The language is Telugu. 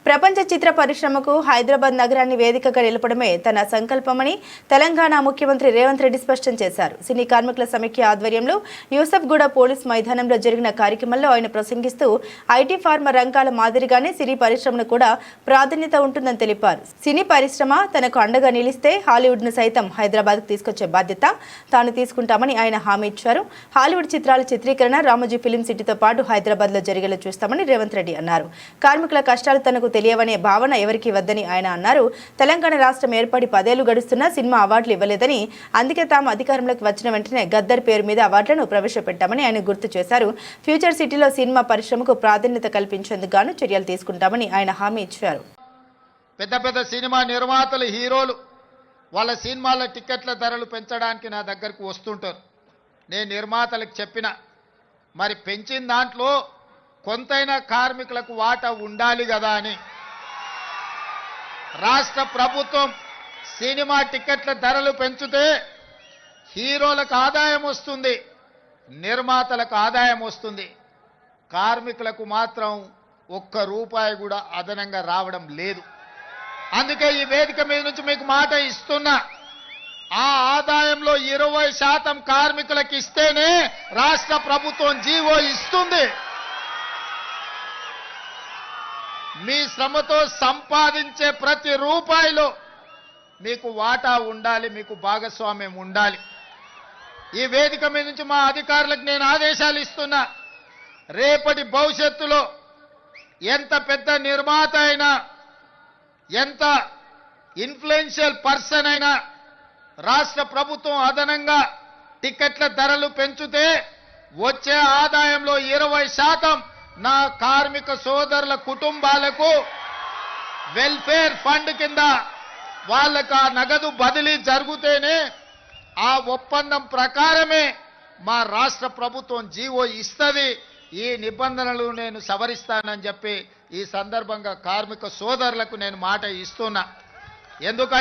ప్రపంచ చిత్ర పరిశ్రమకు హైదరాబాద్ నగరాన్ని వేదికగా నిలపడమే తన సంకల్పమని తెలంగాణ ముఖ్యమంత్రి రేవంత్ రెడ్డి స్పష్టం చేశారు. సినీ కార్మికుల సమైక్య ఆధ్వర్యంలో యూసఫ్గూడ పోలీస్ మైదానంలో జరిగిన కార్యక్రమంలో ఆయన ప్రసంగిస్తూ ఐటీ ఫార్మా రంగాల మాదిరిగానే సినీ పరిశ్రమను కూడా ప్రాధాన్యత ఉంటుందని తెలిపారు. సినీ పరిశ్రమ తనకు అండగా నిలిస్తే హాలీవుడ్ను సైతం హైదరాబాద్కు తీసుకొచ్చే బాధ్యత తాను తీసుకుంటామని ఆయన హామీ ఇచ్చారు. హాలీవుడ్ చిత్రాల చిత్రీకరణ రామోజీ ఫిలిం సిటీతో పాటు హైదరాబాద్లో జరిగేలా చూస్తామని రేవంత్ రెడ్డి అన్నారు. కార్మికుల కష్టాలు తనకు తెలియవనే భావన ఎవరికి వద్దని ఆయన అన్నారు. తెలంగాణ రాష్ట్రం ఏర్పడి 10 ఏళ్లు గడుస్తున్నా సినిమా అవార్డులు ఇవ్వలేదని, అందుకే తాము అధికారంలోకి వచ్చిన వెంటనే గద్దర్ పేరు మీద అవార్డులను ప్రవేశపెట్టామని ఆయన గుర్తు చేశారు. ఫ్యూచర్ సిటీలో సినిమా పరిశ్రమకు ప్రాధాన్యత కల్పించేందుకు గాను చర్యలు తీసుకుంటామని ఆయన హామీ ఇచ్చారు. పెద్ద పెద్ద సినిమా నిర్మాతలు, హీరోలు వాళ్ళ సినిమాల టికెట్ల ధరలు పెంచడానికి నా దగ్గరకు వస్తుంటారు. నేను నిర్మాతలకు చెప్పిన, మరి పెంచిన దాంట్లో కొంతైనా కార్మికులకు వాటా ఉండాలి కదా అని. రాష్ట్ర ప్రభుత్వం సినిమా టికెట్ల ధరలు పెంచితే హీరోలకు ఆదాయం వస్తుంది, నిర్మాతలకు ఆదాయం వస్తుంది, కార్మికులకు మాత్రం ఒక్క రూపాయి కూడా అదనంగా రావడం లేదు. అందుకే ఈ వేదిక మీద నుంచి మీకు మాట ఇస్తున్నా, ఆ ఆదాయంలో 20% కార్మికులకు ఇస్తేనే రాష్ట్ర ప్రభుత్వం జీవో ఇస్తుంది. మీ శ్రమతో సంపాదించే ప్రతి రూపాయిలో మీకు వాటా ఉండాలి, మీకు భాగస్వామ్యం ఉండాలి. ఈ వేదిక మీద నుంచి మా అధికారులకు నేను ఆదేశాలు ఇస్తున్నా, రేపటి భవిష్యత్తులో ఎంత పెద్ద నిర్మాత అయినా, ఎంత ఇన్ఫ్లుయెన్షియల్ పర్సన్ అయినా రాష్ట్ర ప్రభుత్వం అదనంగా టికెట్ల ధరలు పెంచితే వచ్చే ఆదాయంలో 20% నా కార్మిక సోదరుల కుటుంబాలకు వెల్ఫేర్ ఫండ్ కింద వాళ్ళకు ఆ నగదు బదిలీ జరిగితేనే ఆ ఒప్పందం ప్రకారమే మా రాష్ట్ర ప్రభుత్వం జీవో ఇస్తుంది. ఈ నిబంధనలు నేను సవరిస్తానని చెప్పి ఈ సందర్భంగా కార్మిక సోదరులకు నేను మాట ఇస్తున్నా. ఎందుకంటే